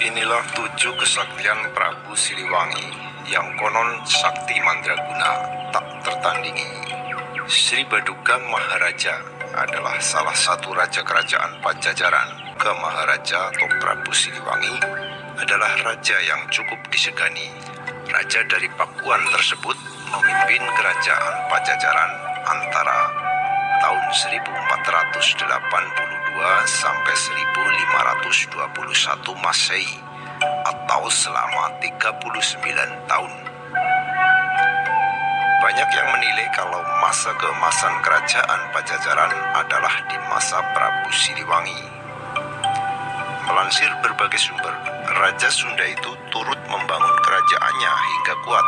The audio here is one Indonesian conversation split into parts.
Inilah 7 kesaktian Prabu Siliwangi yang konon sakti mandraguna tak tertandingi. Sri Baduga Maharaja adalah salah satu raja kerajaan Pajajaran. Maharaja atau Prabu Siliwangi adalah raja yang cukup disegani. Raja dari Pakuan tersebut memimpin kerajaan Pajajaran antara tahun 1482 sampai 1521 Masehi atau selama 39 tahun. Banyak yang menilai kalau masa keemasan kerajaan Pajajaran adalah di masa Prabu Siliwangi. Melansir berbagai sumber, Raja Sunda itu turut membangun kerajaannya hingga kuat.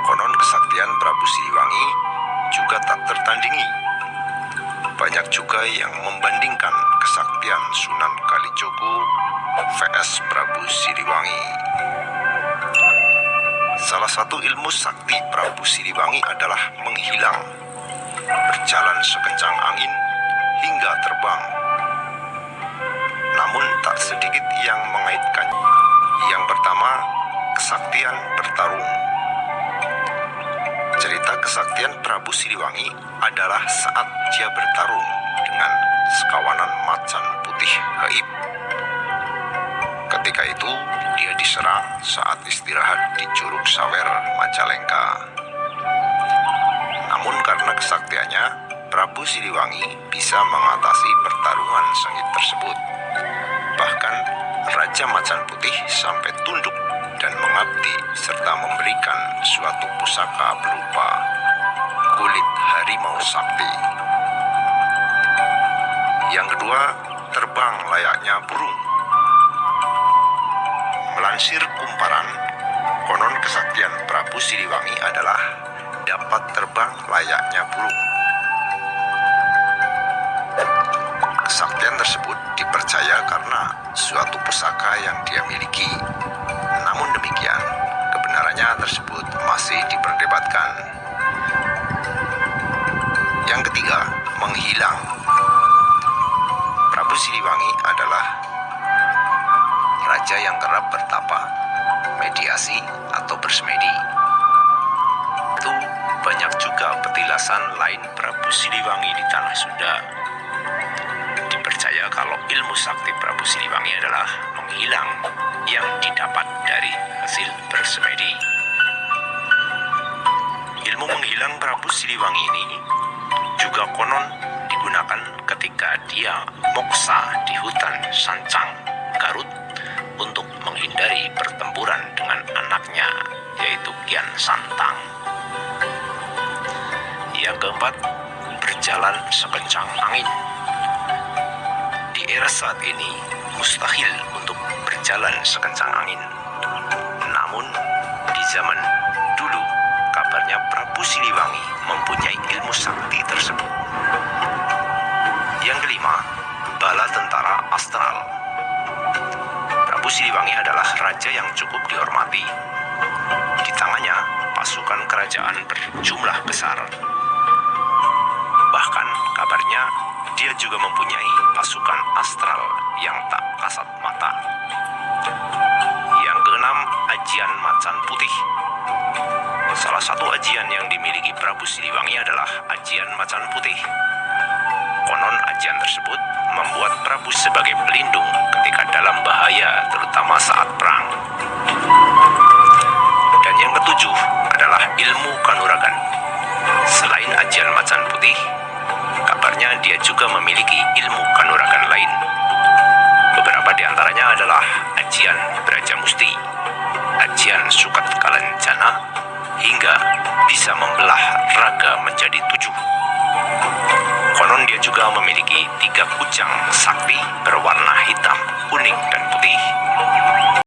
Konon kesaktian Prabu Siliwangi juga tak tertandingi. Banyak juga yang membandingkan kesaktian Sunan Kalijogo vs Prabu Siliwangi. Salah satu ilmu sakti Prabu Siliwangi adalah menghilang, berjalan sekencang angin hingga terbang. Namun tak sedikit yang mengaitkannya. Yang pertama, kesaktian bertarung. Cerita kesaktian Prabu Siliwangi adalah saat dia bertarung dengan sekawanan macan putih gaib. Ketika itu, dia diserang saat istirahat di Curug Sawer, Majalengka. Namun karena kesaktiannya, Prabu Siliwangi bisa mengatasi pertarungan sengit tersebut. Bahkan, Raja Macan Putih sampai tunduk dan mengabdi serta memberikan suatu pusaka berupa kulit harimau sakti. Yang kedua, terbang layaknya burung. Melansir Kumparan, konon kesaktian Prabu Siliwangi adalah dapat terbang layaknya burung. Kesaktian tersebut dipercaya karena suatu pusaka yang dia miliki. Namun demikian, kebenarannya tersebut masih diperdebatkan. Yang ketiga, menghilang. Prabu Siliwangi adalah raja yang kerap bertapa, mediasi atau bersemedi. Itu banyak juga petilasan lain Prabu Siliwangi di tanah Sunda. Dipercaya kalau ilmu sakti Prabu Siliwangi adalah menghilang yang didapat dari hasil bersemedi. Ilmu menghilang Prabu Siliwangi ini juga konon digunakan ketika dia moksa di hutan Sancang, Garut untuk menghindari pertempuran dengan anaknya, yaitu Kian Santang. Yang keempat, berjalan sekencang angin. Di era saat ini, mustahil untuk berjalan sekencang angin. Namun, di zaman dulu, kabarnya Prabu Siliwangi mempunyai ilmu sakti tersebut. Yang kelima, bala tentara astral. Prabu Siliwangi adalah raja yang cukup dihormati. Di tangannya, pasukan kerajaan berjumlah besar. Bahkan kabarnya dia juga mempunyai pasukan astral yang tak kasat mata. Yang keenam, ajian macan putih. Salah satu ajian yang dimiliki Prabu Siliwangi adalah ajian macan putih. Konon ajian tersebut membuat Prabu sebagai pelindung ketika dalam bahaya, terutama saat perang. Dan yang ketujuh adalah ilmu kanuragan. Selain ajian macan putih, kabarnya dia juga memiliki ilmu kanuragan lain. Beberapa di antaranya adalah ajian Braja Musti, ajian Sukat Kalanjana, hingga bisa membelah raga menjadi 7. Konon dia juga memiliki 3 kujang